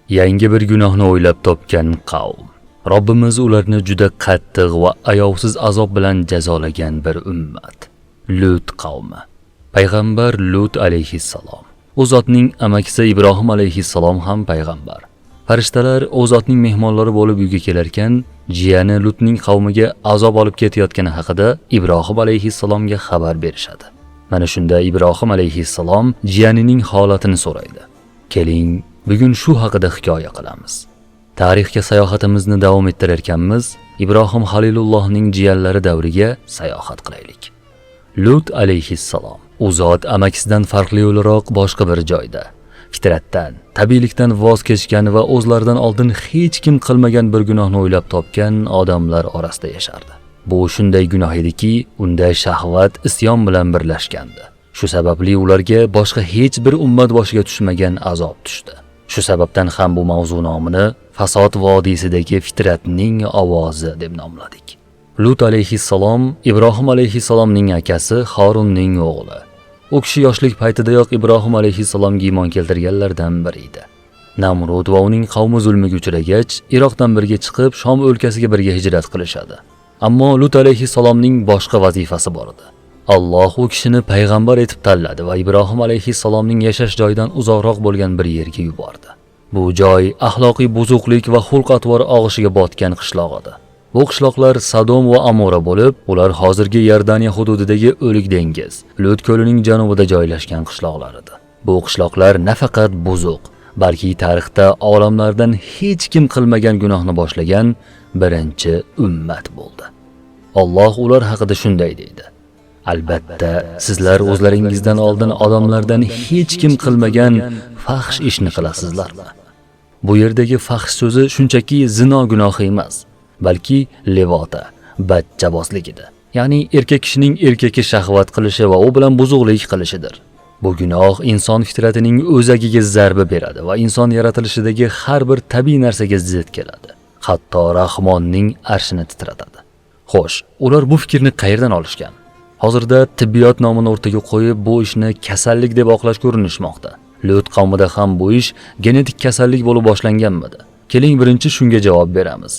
Yangi bir gunohni o'ylab topgan qavm. Robbimiz ularni juda qattiq va ayovsiz azob bilan jazolagan bir ummat. Lut qavmi. Payg'ambar Lut alayhissalom. U zotning amakisi Ibrohim alayhissalom ham payg'ambar. Farishtalar u zotning mehmonlari bo'lib uyga kelarkan, jiyani Lutning qavmiga azob olib ketayotgani haqida Ibrohim alayhissalomga xabar berishadi. Mana shunda Ibrohim alayhissalom jiyanining holatini so'raydi. Keling, bugun shu haqida hikoya qilamiz. Tarixga sayohatimizni davom ettirarkanmiz, Ibrohim Halilullohning jiyanlari davriga sayohat qilaylik. Lut alayhissalom u zot amakisidan farqli o'laroq boshqa bir joyda, fitratdan, tabiiylikdan voz kechgan va o'zlaridan oldin hech kim qilmagan bir gunohni o'ylab topgan odamlar orasida yashardi. Bu shunday gunoh ediki, unda shahvat isyon bilan birlashgandi. Shu sababli ularga boshqa hech bir ummat boshiga tushmagan azob tushdi. Shu sababdan ham bu mavzu nomini Fasod vodiysidagi fitratning ovozi deb nomladik. Lut alayhissalom Ibrohim alayhissalomning akasi Harunning o'g'li. U kishi yoshlik paytidayoq Ibrohim alayhissalomga iymon keltirganlardan biri edi. Namrud va uning qavmi zulmiga uchragach, Iroqdan birga chiqib Shom o'lkasiga birga hijrat qilishadi. Ammo Lut alayhissalomning boshqa vazifasi bor edi. Alloh u kishini payg'ambar etib tanladi va Ibrohim alayhissalomning yashash joyidan uzoqroq bo'lgan bir yerga yubordi. Bu joy axloqiy buzuqlik va xulq-atvor og'ishiga botgan qishloq edi. Bu qishloqlar Sodom va Amora bo'lib, ular hozirgi Iordaniya hududidagi O'lik dengiz, Lut ko'lining janubida joylashgan qishloqlar edi. Bu qishloqlar nafaqat buzuq, balki tarixda olamlardan hech kim qilmagan gunohni boshlagan birinchi ummat bo'ldi. Alloh ular haqida shunday deydi: Albatta, sizlar o'zlaringizdan oldin odamlardan hech kim qilmagan fahsh ishni qilasizlarmi? Bu yerdagi fahsh so'zi shunchaki zino gunohi emas, balki levota, bachchabozlik edi. Ya'ni erkak kishining erkakka shahvat qilishi va u bilan buzuqlik qilishidir. Bu gunoh inson fitratining o'zagiga zarba beradi va inson yaratilishidagi har bir tabiiy narsaga zid keladi. Hatto Rahmonning arshini titratadi. Xo'sh, ular bu fikrni qayerdan olishgan? Hozirda tibbiyot nomini o'rtaga qo'yib, bu ishni kasallik deb oqlash ko'rinishmoqda. Lut qavmida ham bu ish genetik kasallik bo'lib boshlanganmidi? Keling, birinchi shunga javob beramiz.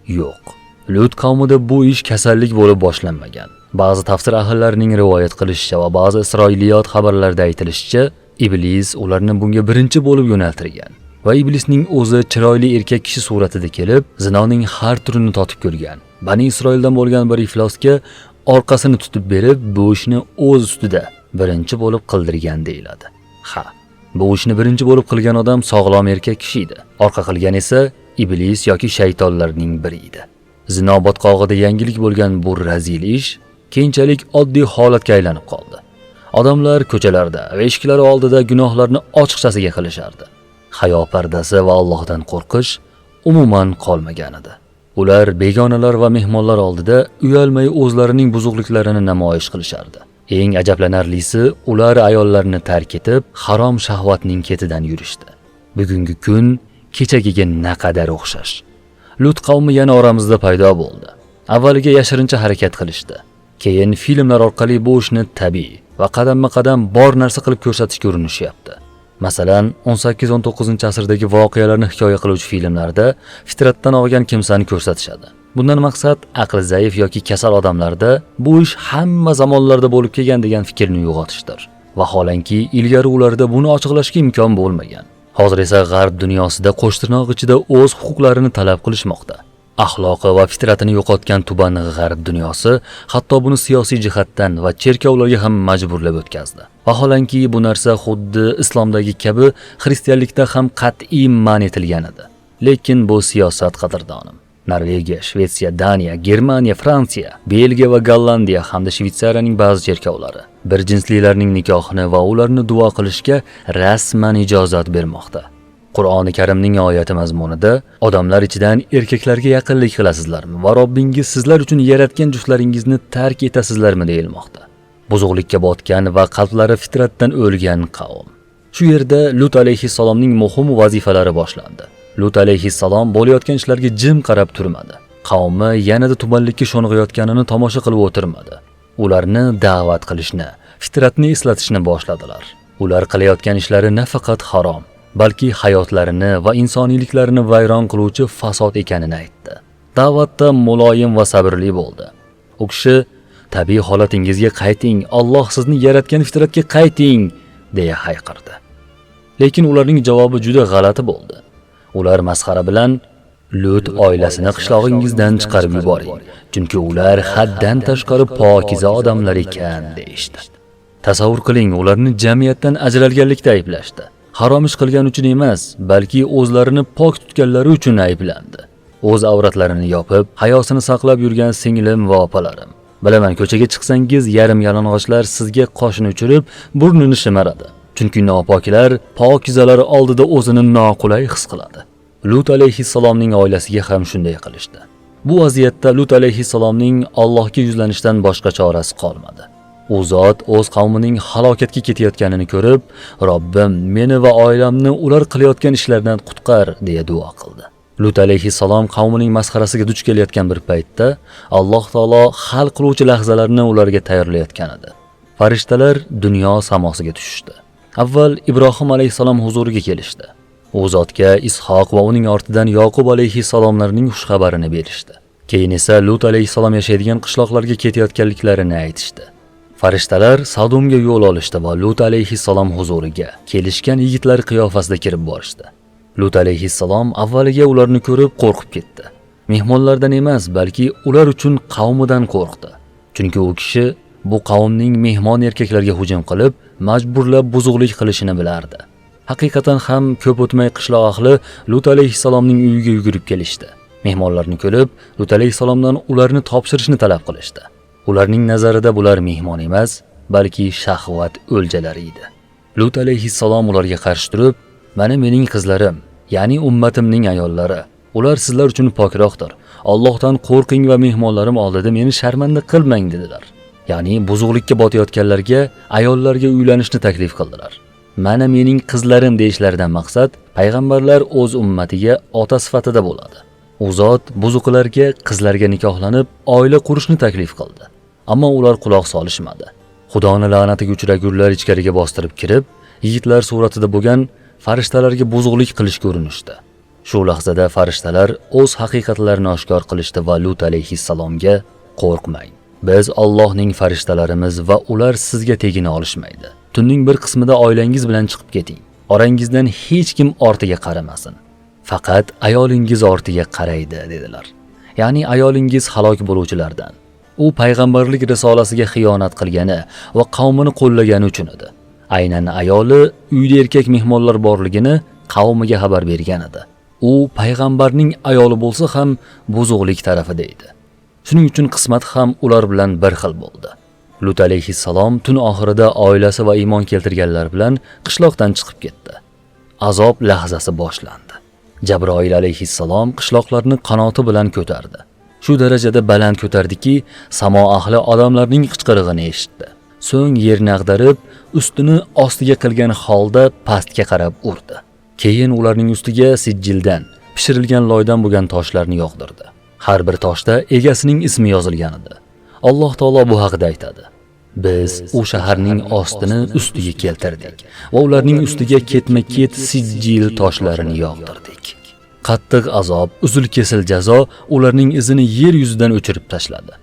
Yo'q. Lut qavmida bu ish kasallik bo'lib boshlanmagan. Ba'zi tafsir ahllarining rivoyat qilishicha va ba'zi isroiliyot xabarlarida aytilishicha, Iblis ularni bunga birinchi bo'lib yo'naltirgan. Va Iblisning o'zi chiroyli erkak kishi suratida kelib, zinoning har turini totib ko'rgan. Bani Isroildan bo'lgan bir iflosga orqasini tutib berib, bu ishni o'z ustida birinchi bo'lib qildirgan deyiladi. Ha, bu ishni birinchi bo'lib qilgan odam sog'lom erkak kishi edi. Orqa qilgan esa Iblis yoki shaytonlarning biri edi. Zino botqog'ida yangilik bo'lgan bu razil ish keyinchalik oddiy holatga aylanib qoldi. Odamlar ko'chalarda va eshiklar oldida gunohlarni ochiqchasiga qilishardi. Hayo pardasi va Allohdan qo'rqish umuman qolmagan edi. Ular begonalar va mehmonlar oldida uyalmay o'zlarining buzuqliklarini namoyish qilishardi. Eng ajablanarlisi, ular ayollarni tark etib, harom shahvatning ketidan yurishdi. Bugungi kun kechagiga naqadar o'xshash. Lut qavmi yana oramizda paydo bo'ldi. Avvaliga yashirincha harakat qilishdi. Keyin filmlar orqali bu ishni tabiiy va qadamma-qadam bor narsa qilib ko'rsatishga urinishyapti. Masalan, 18-19 asrdagi voqealarni hikoya qiluvchi filmlarda fitratdan olgan kimsani ko'rsatishadi. Bundan maqsad aqli zaif yoki kasal odamlarda bu ish hamma zamonlarda bo'lib kelgan degan fikrni uyg'otishdir. Vaholanki ilgari ularda buni ochiqlashga imkon bo'lmagan. Hozir esa g'arb dunyosida qo'shtirnoq ichida o'z huquqlarini talab qilishmoqda. Axloqi va fitratini yo'qotgan tuban g'arb dunyosi hatto buni siyosiy jihatdan va cherkovlarga ham majburlab o'tkazdi. Vaholanki bu narsa xuddi islomdagi kabi xristianlikda ham qat'iy man etilgan edi. Lekin bu siyosat qadrdonim. Norvegiya, Shvetsiya, Daniya, Germaniya, Fransiya, Belgiya va Gollandiya hamda Shvetsariyaning ba'zi cherkovlari bir jinslilarning nikohini va ularni duo qilishga rasman ijozat bermoqda. Qur'oni Karimning oyati mazmunida odamlar ichidan erkaklarga yaqinlik qilasizlarmi va Robbingiz sizlar uchun yaratgan juftlaringizni tark etasizlarmi deyilmoqda. Buzuqlikka botgan va qalblari fitratdan o'lgan qavm. Shu yerda Lut alayhissalomning muhim vazifalari boshlandi. Lut alayhissalom bo'layotgan ishlarga jim qarab turmadi. Qavmi yanada tubanlikka sho'ng'iyotganini tomosha qilib o'tirmadi. Ularni da'vat qilishni, fitratni eslatishni boshladilar. Ular qilayotgan ishlari nafaqat harom, balki hayotlarini va insoniyliklarini vayron qiluvchi fasod ekanini aytdi. Da'vatda muloyim va sabrli bo'ldi. U kishi tabiiy holatingizga qayting, Alloh sizni yaratgan fitratga qayting deya hayqirdi. Lekin ularning javobi juda g'alati bo'ldi. Ular masxara bilan Lut oilasini qishlog'ingizdan chiqarib yuboring, chunki ular haddan tashqari pokiza odamlar ekan deyishdi. Tasavvur qiling, ularni jamiyatdan ajralganlikda ayblashdi. Harom ish qilgani uchun emas, balki o'zlarini pok tutganlari uchun ayblandi. O'z avratlarini yopib, hayosini saqlab yurgan singlim va opalarim. Bilaman, ko'chaga chiqsangiz yarim yalang'ochlar sizga qoshini uchirib, burnini shimaradi. Chunki nopoklar pokizalar oldida o'zini noqulay his qiladi. Lut alayhissalomning oilasiga ham shunday qilishdi. Bu vaziyatda Lut alayhissalomning Allohga yuzlanishdan boshqa chorasi qolmadi. U zot o'z qavmining halokatga ketayotganini ko'rib, Robbim, meni va oilamni ular qilayotgan ishlardan qutqar deya duo qildi. Lut alayhissalom qavmining masxarasiga duch kelayotgan bir paytda Alloh taolo hal qiluvchi lahzalarni ularga tayyorlayotgan edi. Farishtalar dunyo samosiga tushishdi. Avval Ibrohim alayhissalom huzuriga kelishdi. U zotga Ishoq va uning ortidan Yoqub alayhissalomlarning xush xabarini berishdi. Keyin esa Lut alayhissalom yashaydigan qishloqlarga ketayotganliklarini aytishdi. Farishtalar Sodomga yo'l olishdi va Lut alayhissalom huzuriga kelishgan yigitlar qiyofasida kirib borishdi. Lut alayhissalom avvaliga ularni ko'rib qo'rqib ketdi. Mehmonlardan emas, balki ular uchun qavmidan qo'rqdi. Chunki u kishi bu qavmning mehmon erkaklarga hujum qilib, majburlab buzuqlik qilishini bilardi. Haqiqatan ham ko'p o'tmay qishloq ahli Lut alayhissalomning uyiga yugurib kelishdi. Mehmonlarni ko'rib, Lut alayhissalomdan ularni topshirishni talab qilishdi. Ularning nazarida bular mehmon emas, balki shahvat o'ljalari edi. Lut alayhissalom ularga qarshi turib, "Mana mening qizlarim, ya'ni ummatimning ayollari. Ular sizlar uchun pokroqdir. Allohdan qo'rqing va mehmonlarim oldida meni sharmanda qilmang" dedilar. Ya'ni buzuqlikka botayotganlarga ayollarga uylanishni taklif qildilar. Mana mening qizlarim deyishlaridan maqsad payg'ambarlar o'z ummatiga ota sifatida bo'ladi. U zot buzuqlarga qizlarga nikohlanib, oila qurishni taklif qildi. Ammo ular quloq solishmadi. Xudoning la'natiga uchraganlar ichkariga bostirib kirib, yigitlar suratida bo'lgan farishtalarga buzuqlik qilishga urinishdi. Shu lahzada farishtalar o'z haqiqatlarini oshkor qilishdi va Lut alayhissalomga "Qo'rqmang. Biz Allohning farishtalarimiz va ular sizga tegina olishmaydi. Tunning bir qismida oilangiz bilan chiqib keting. Orangizdan hech kim ortiga qaramasin. Faqat ayolingiz ortiga qaraydi" dedilar. Ya'ni ayolingiz halok bo'luvchilardan. U payg'ambarlik risolasiga xiyonat qilgani va qavmini qo'llagani uchun edi. Aynan ayoli uyda erkak mehmonlar borligini qavmiga xabar bergan edi. U payg'ambarning ayoli bo'lsa ham buzuqlik tarafida edi. Shuning uchun qismat ham ular bilan bir xil bo'ldi. Lut alayhissalom tun oxirida oilasi va iymon keltirganlar bilan qishloqdan chiqib ketdi. Azob lahzasi boshlandi. Jabroil alayhissalom qishloqlarni qanoti bilan ko'tardi. Shu darajada baland ko'tardiki, samo ahli odamlarning qichqirig'ini eshitdi. So'ng yerni ag'darib, ustini ostiga qilgan holda pastga qarab urdi. Keyin ularning ustiga sijjildan, pishirilgan loydan bo'lgan toshlarni yog'dirdi. Har bir toshda egasining ismi yozilgan edi. Alloh taolo bu haqida aytadi: "Biz u shaharning ostini ustiga keltirdik va ularning ustiga ketma-ket sijjil toshlarini yog'dirdik." Qattiq azob, uzil-kesil jazo ularning izini yer yuzidan o'chirib tashladi.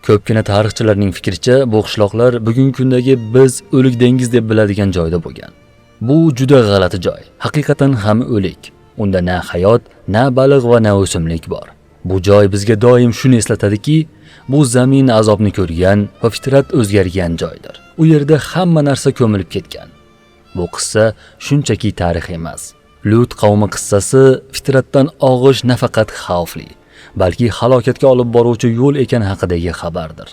Ko'pgina tarixchilarning fikricha, bu qishloqlar bugungi kundagi biz o'lik dengiz deb biladigan joyda bo'lgan. Bu juda g'alati joy. Haqiqatan ham o'lik. Unda na hayot, na baliq va na o'simlik bor. Bu joy bizga doim shuni eslatadiki, bu zamin azobni ko'rgan va fitrat o'zgargan joydir. U yerda hamma narsa ko'milib ketgan. Bu qissa shunchaki tarix emas. Lut qavmi qissasi fitratdan og'ish nafaqat xavfli, balki halokatga olib boruvchi yo'l ekan haqidagi xabardir.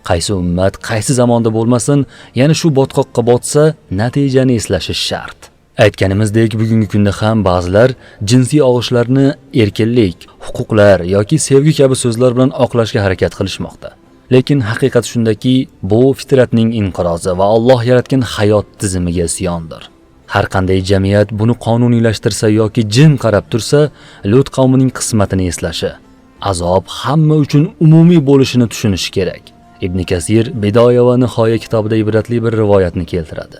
Qaysi ummat, qaysi zamonda bo'lmasin, yana shu botqoqqa botsa, natijani eslashi shart. Aytganimizdek, bugungi kunda ham ba'zilar jinsiy og'ishlarni erkinlik, huquqlar yoki sevgi kabi so'zlar bilan oqlashga harakat qilishmoqda. Lekin haqiqat shundaki, bu fitratning inqirozi va Alloh yaratgan hayot tizimiga isyondir. Har qanday jamiyat buni qonuniylashtirsa yoki jim qarab tursa, Lut qavmining qismatini eslashi, azob hamma uchun umumiy bo'lishini tushunishi kerak. Ibn Kasir Bidoya va Nihoya kitobida ibratli bir rivoyatni keltiradi.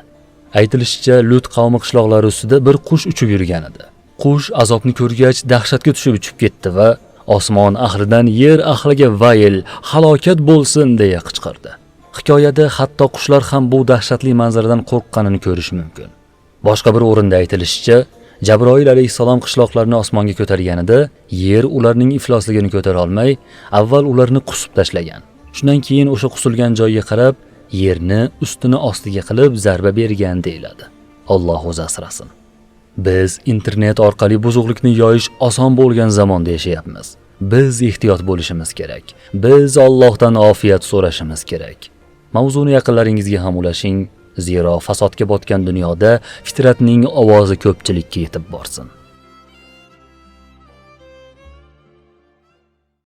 Aytilishicha, Lut qavmi qishloqlari ustida bir qush uchib yurgan edi. Qush azobni ko'rgach dahshatga tushib uchib ketdi va osmon ahlidan yer ahliga vayl, halokat bo'lsin deya qichqirdi. Hikoyada hatto qushlar ham bu dahshatli manzaradan qo'rqqanini ko'rish mumkin. Boshqa bir o'rinda aytilishicha, Jabroil alayhissalom qishloqlarni osmonga ko'targanida yer ularning iflosligini ko'tara olmay, avval ularni qusib tashlagan. Shundan keyin o'sha qusilgan joyga qarab, yerni ustini ostiga qilib zarba bergan deyiladi. Alloh o'zi asrasin. Biz internet orqali buzuqlikni yoyish oson bo'lgan zamonda yashayapmiz. Biz ehtiyot bo'lishimiz kerak. Biz Allohdan ofiyat so'rashimiz kerak. Mavzuni yaqinlaringizga ham ulashing, zero fasodga botgan dunyoda fitratning ovozi ko'pchilikka yetib borsin.